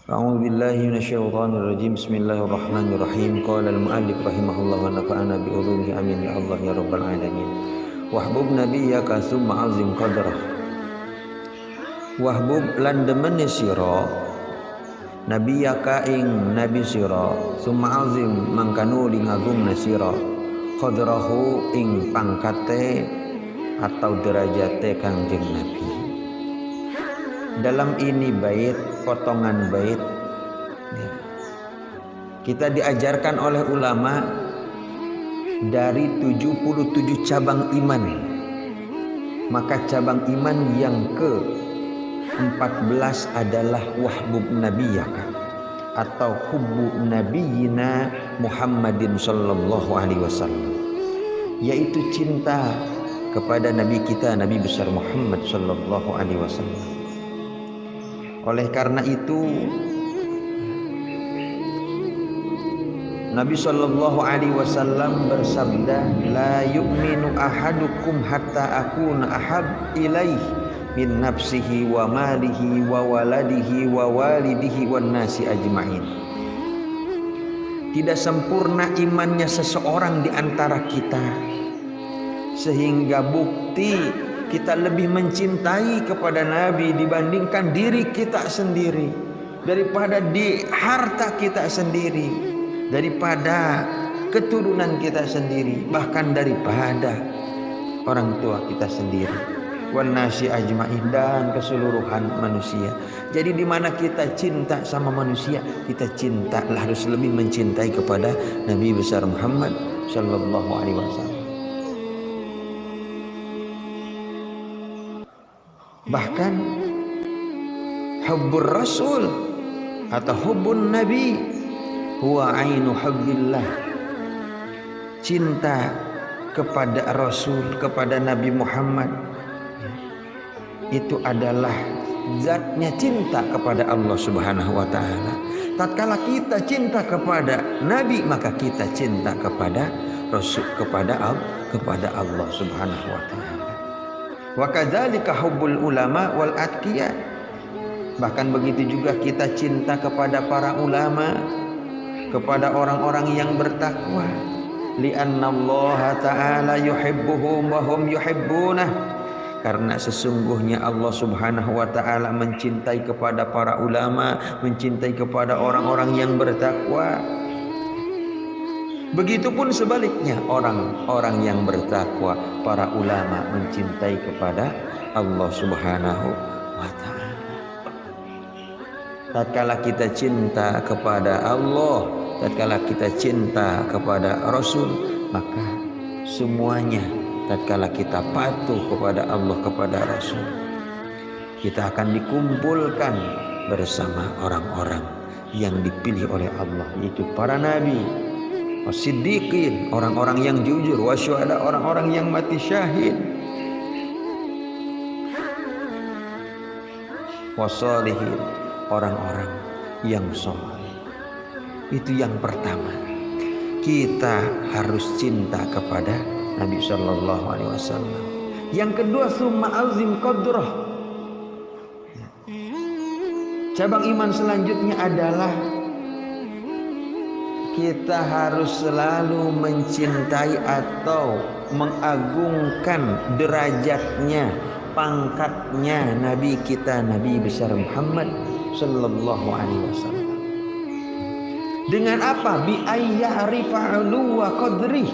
A'udzu billahi minasyaitonir rajim. Bismillahirrahmanirrahim. Qala al-mu'allif rahimahullah wa nafa'ana bi ulumihi amin ya Allah ya rabbal alamin. Wahbub nabiyyaka summa azim qadrah. Wahbub lan demene sira nabiyyaka ing nabi sira summa azim mangkanu ling agungna sira qadrahu ing pangkate atau derajate Kangjeng Nabi. Dalam ini bait, potongan bait ya, kita diajarkan oleh ulama dari 77 cabang iman. Maka cabang iman yang ke-14 adalah wahbub nabiyyaka atau hubbu nabiyina Muhammadin sallallahu alaihi wasallam, yaitu cinta kepada nabi kita, Nabi besar Muhammad sallallahu alaihi wasallam. Oleh karena itu Nabi sallallahu alaihi wasallam bersabda, la yu'minu ahadukum hatta akuna ahab ilaih min nafsihi wa malihi wa waladihi wa walidihi wan nasi ajma'in. Tidak sempurna imannya seseorang di antara kita sehingga bukti kita lebih mencintai kepada Nabi dibandingkan diri kita sendiri, daripada di harta kita sendiri, daripada keturunan kita sendiri, bahkan daripada orang tua kita sendiri, wan nasi ajma'in, dan keseluruhan manusia. Jadi di mana kita cinta sama manusia, kita cinta harus lebih mencintai kepada Nabi besar Muhammad sallallahu alaihi wasallam. Bahkan hubbur rasul atau hubbun nabi huwa ainu hubbillah, cinta kepada rasul, kepada Nabi Muhammad, itu adalah zatnya cinta kepada Allah Subhanahu wa taala. Tatkala kita cinta kepada nabi, maka kita cinta kepada rasul, kepada Allah Subhanahu wa taala. Wa kadzalika hubbul ulama wal atqiya. Bahkan begitu juga kita cinta kepada para ulama, kepada orang-orang yang bertakwa. Li'anna Allah ta'ala yuhibbuhum wa hum yuhibbunah. Karena sesungguhnya Allah Subhanahu wa taala mencintai kepada para ulama, mencintai kepada orang-orang yang bertakwa. Begitupun sebaliknya, orang-orang yang bertakwa, para ulama mencintai kepada Allah Subhanahu wa taala. Tatkala kita cinta kepada Allah, tatkala kita cinta kepada Rasul, maka semuanya tatkala kita patuh kepada Allah, kepada Rasul, kita akan dikumpulkan bersama orang-orang yang dipilih oleh Allah, yaitu para nabi, wasiddiqin, orang-orang yang jujur, wasyuhada, orang-orang yang mati syahid, wasalihin, orang-orang yang saleh. Itu yang pertama. Kita harus cinta kepada Nabi sallallahu alaihi wasallam. Yang kedua, summa azim qadrah. Cabang iman selanjutnya adalah kita harus selalu mencintai atau mengagungkan derajatnya, pangkatnya Nabi kita, Nabi besar Muhammad sallallahu alaihi wasallam. Dengan apa? Bi ayya'rifa'u wa qadri.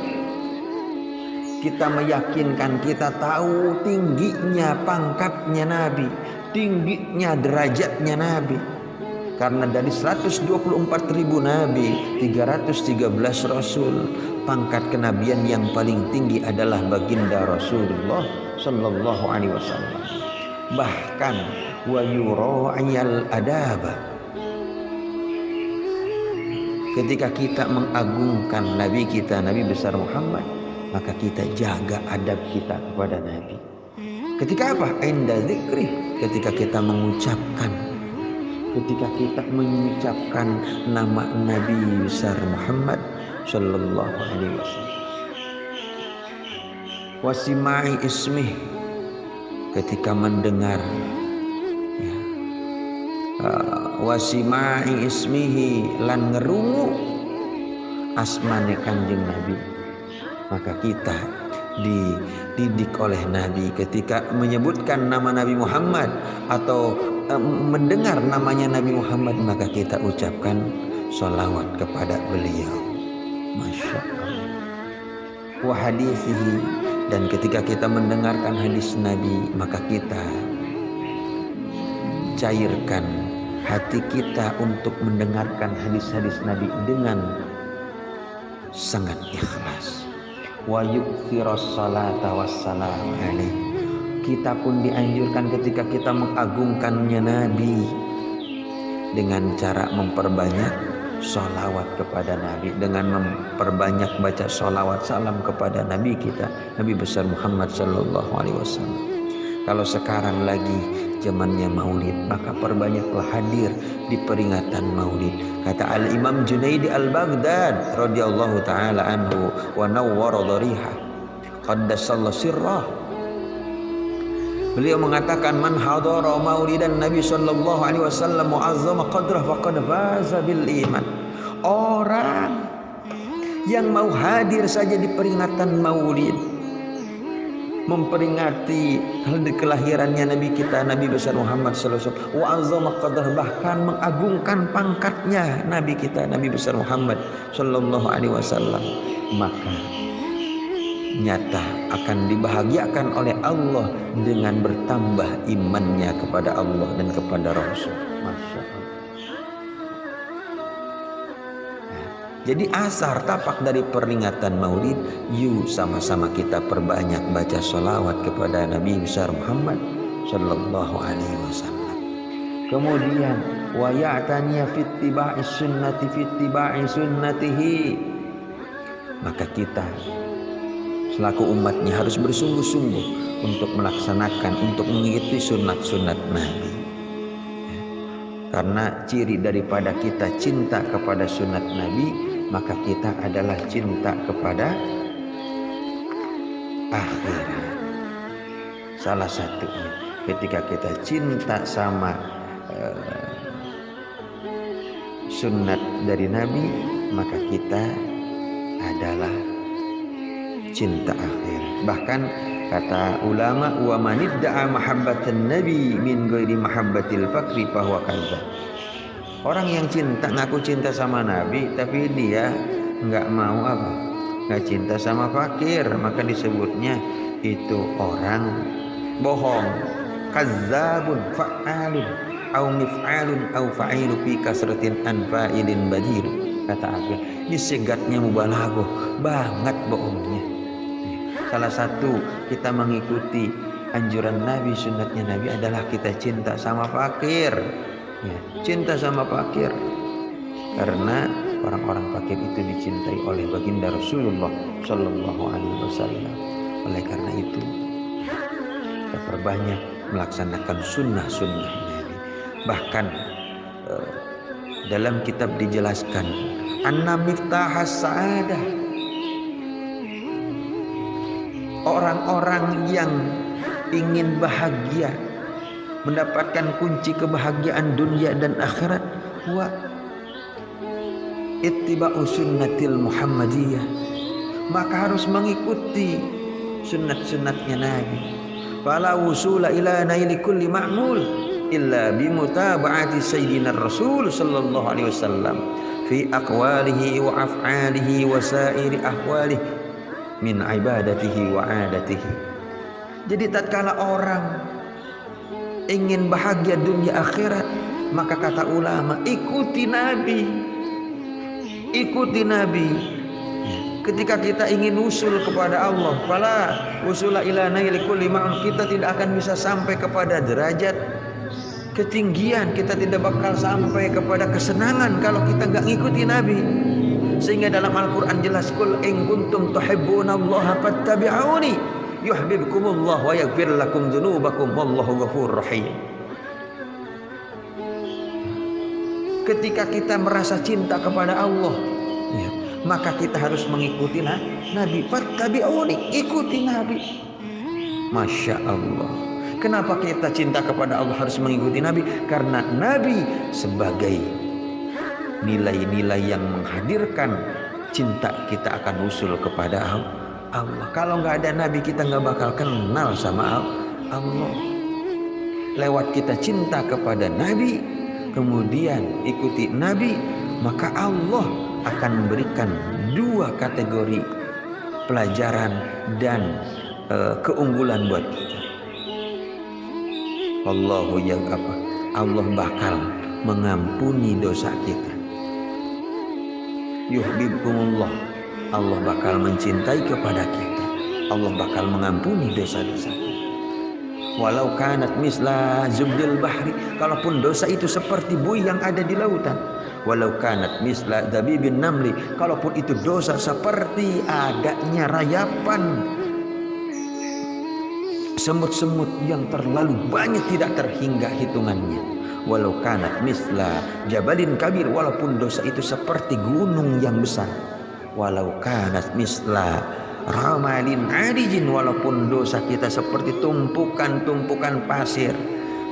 Kita meyakinkan, kita tahu tingginya pangkatnya Nabi, tingginya derajatnya Nabi. Karena dari 124.000 nabi, 313 rasul, pangkat kenabian yang paling tinggi adalah baginda Rasulullah sallallahu alaihi wasallam. Bahkan wa yura'iyal adaba. Ketika kita mengagungkan nabi kita, Nabi besar Muhammad, maka kita jaga adab kita kepada Nabi. Ketika apa? Inda zikri, ketika kita mengucapkan, ketika kita mengucapkan nama Nabi besar Muhammad sallallahu alaihi wasallam. Wasimai ismih, ketika mendengar wasima'i ismihi lan ngerungu asmane Kanjeng Nabi. Maka kita dididik oleh Nabi ketika menyebutkan nama Nabi Muhammad atau mendengar namanya Nabi Muhammad, maka kita ucapkan sholawat kepada beliau. Masya Allah. Wa hadithihi, dan ketika kita mendengarkan hadis Nabi, maka kita cairkan hati kita untuk mendengarkan hadis-hadis Nabi dengan sangat ikhlas. Wa yukthiras salata wassalam alaihi. Kita pun dianjurkan ketika kita mengagungkannya Nabi dengan cara memperbanyak sholawat kepada Nabi, dengan memperbanyak baca sholawat salam kepada Nabi kita, Nabi besar Muhammad sallallahu alaihi wasallam. Kalau sekarang lagi zamannya maulid, maka perbanyaklah hadir di peringatan maulid. Kata Al-Imam Junaidi Al-Baghdad radhiyallahu taala anhu wa nawwara dhariha qaddasallahu sirrah. Beliau mengatakan, man hadara maulidan Nabi sallallahu alaihi wasallam mu'azzama qadrah faqad faza bil iman. Orang yang mau hadir saja di peringatan maulid, memperingati hari kelahirannya Nabi kita, Nabi besar Muhammad sallallahu alaihi wasallam, wa'azzama qadrah, bahkan mengagungkan pangkatnya Nabi kita, Nabi besar Muhammad sallallahu alaihi wasallam, maka nyata akan dibahagiakan oleh Allah dengan bertambah imannya kepada Allah dan kepada Rasul. Masya Allah. Jadi asar tapak dari peringatan maulid, yuk sama-sama kita perbanyak baca sholawat kepada Nabi besar Muhammad sallallahu alaihi wasallam. Kemudian wa ya'taniya fi ittiba'i sunnati fi ittiba'i sunnatihi. Maka kita selaku umatnya harus bersungguh-sungguh untuk melaksanakan, untuk mengikuti sunat-sunat Nabi. Karena ciri daripada kita cinta kepada sunat Nabi, maka kita adalah cinta kepada akhirat. Salah satunya ketika kita cinta sama sunat dari Nabi, maka kita adalah cinta akhir. Bahkan kata ulama, wa manidda'a mahabbatan nabi min ghairi mahabbatil fakri fahuwa kadzdzab. Orang yang cinta, ngaku cinta sama Nabi tapi dia enggak mau apa? Enggak cinta sama fakir, maka disebutnya itu orang bohong. Kadzdzabun fa'alun au mif'alun au fa'ilu fi kasratin an fa'ilin badir. Kata aku, ini segatnya mubalaghah, banget bohongnya. Salah satu kita mengikuti anjuran Nabi, sunatnya Nabi adalah kita cinta sama fakir, ya, cinta sama fakir, karena orang-orang fakir itu dicintai oleh baginda Rasulullah Sallallahu Alaihi Wasallam. Oleh karena itu kita perbanyak melaksanakan sunnah-sunnah Nabi. Bahkan dalam kitab dijelaskan, anna miftahas sa'adah, orang-orang yang ingin bahagia, mendapatkan kunci kebahagiaan dunia dan akhirat, wa ittiba'u sunnatil Muhammadiyah, maka harus mengikuti sunat-sunatnya Nabi. Fala wusula ila naili kulli ma'mul illa bimutaba'ati sayyidina Rasul sallallahu alaihi wasallam fi aqwalihi wa af'alihi wa sa'iri ahwalihi min ibadatihi wa adatihi. Jadi tatkala orang ingin bahagia dunia akhirat, maka kata ulama, ikuti Nabi, ikuti Nabi. Ketika kita ingin usul kepada Allah, fala usula ila naili kulli ma'un, kita tidak akan bisa sampai kepada derajat ketinggian, kita tidak bakal sampai kepada kesenangan kalau kita enggak ngikuti Nabi. Sehingga dalam Al-Quran jelas, kul in kuntum tuhibbunallaha fattabi'uni yuhibbukumullah wa yaghfir lakum dzunubakum wallahu ghafurur rahim. Ketika kita merasa cinta kepada Allah, ya, maka kita harus mengikuti Nabi. Fattabi'uni, ikuti Nabi. Masya Allah. Kenapa kita cinta kepada Allah harus mengikuti Nabi? Karena Nabi sebagai nilai-nilai yang menghadirkan cinta kita akan usul kepada Allah. Kalau nggak ada Nabi, kita nggak bakal kenal sama Allah. Lewat kita cinta kepada Nabi, kemudian ikuti Nabi, maka Allah akan memberikan dua kategori pelajaran dan keunggulan buat kita. Allah bakal mengampuni dosa kita. Yuhibbukumullah, Allah bakal mencintai kepada kita. Allah bakal mengampuni dosa-dosa kita. Walau kanat misla zubdil bahri, kalaupun dosa itu seperti buih yang ada di lautan. Walau kanat misla dabibin namli, kalaupun itu dosa seperti adanya rayapan semut-semut yang terlalu banyak tidak terhingga hitungannya. Walau kanat misla jabalin kabir, walaupun dosa itu seperti gunung yang besar. Walau kanat misla ramalin adijin, walaupun dosa kita seperti tumpukan-tumpukan pasir,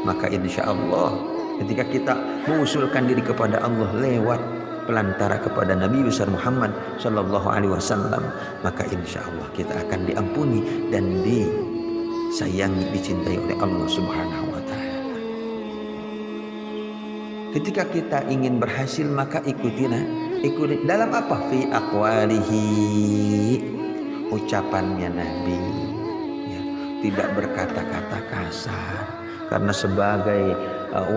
maka insya Allah ketika kita mengusulkan diri kepada Allah lewat pelantara kepada Nabi besar Muhammad Sallallahu Alaihi Wasallam, maka insya Allah kita akan diampuni dan disayangi, dicintai oleh Allah Subhanahu Wa Taala. Ketika kita ingin berhasil, maka ikuti dalam apa? Fi aqwalihi, ucapannya Nabi, ya, tidak berkata-kata kasar. Karena sebagai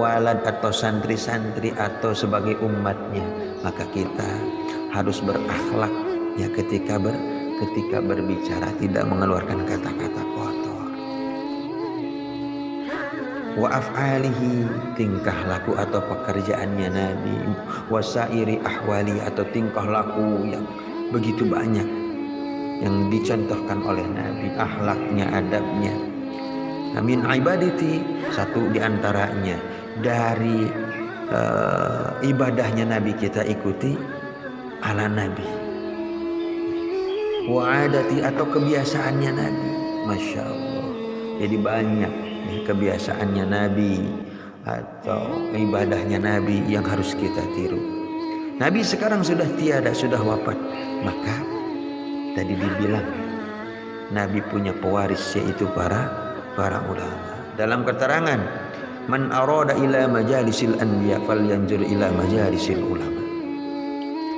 walad atau santri-santri atau sebagai umatnya, maka kita harus berakhlak, ya, ketika berbicara tidak mengeluarkan kata-kata kotor. Wa af'alihi, tingkah laku atau pekerjaannya Nabi. Wasairi ahwali, atau tingkah laku yang begitu banyak yang dicontohkan oleh Nabi, akhlaknya, adabnya. Min ibadati, satu diantaranya dari ibadahnya Nabi kita ikuti ala Nabi. Wa adati, atau kebiasaannya Nabi. Masya Allah, jadi banyak kebiasaannya Nabi atau ibadahnya Nabi yang harus kita tiru. Nabi sekarang sudah tiada, sudah wafat, maka tadi dibilang Nabi punya pewaris, yaitu para ulama. Dalam keterangan, man arada ila majalisil anbiya falyanzur ila majalisil ulama.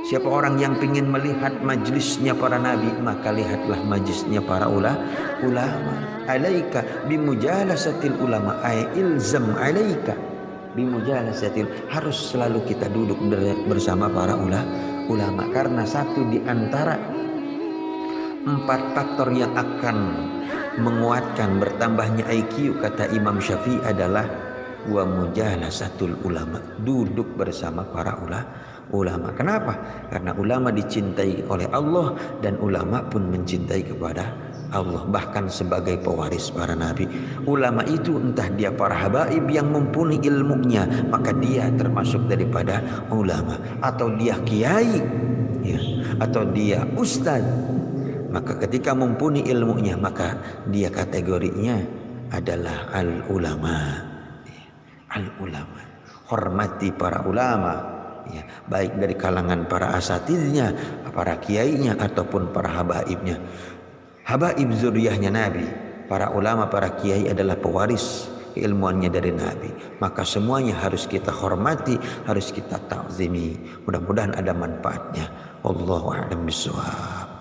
Siapa orang yang ingin melihat majlisnya para nabi, maka lihatlah majlisnya para ulama. Alaika bimujalasatil ulama, ay ilzam alaika bimujalasatil, harus selalu kita duduk bersama para ulama. Karena satu di antara 4 faktor yang akan menguatkan bertambahnya IQ, kata Imam Syafi'i, adalah wa mujalasatul ulama, duduk bersama para ulama. Kenapa? Karena ulama dicintai oleh Allah dan ulama pun mencintai kepada Allah, bahkan sebagai pewaris para nabi. Ulama itu entah dia para habaib yang mumpuni ilmunya, maka dia termasuk daripada ulama, atau dia kiai, ya, atau dia ustaz, maka ketika mumpuni ilmunya, maka dia kategorinya adalah al-ulama. Al-ulama, hormati para ulama, ya, baik dari kalangan para asatidnya, para kiainya, ataupun para habaibnya. Habaib zuriyahnya Nabi, para ulama, para kiai adalah pewaris ilmuannya dari Nabi. Maka semuanya harus kita hormati, harus kita ta'zimi. Mudah-mudahan ada manfaatnya. Wallahu a'lam bishawab.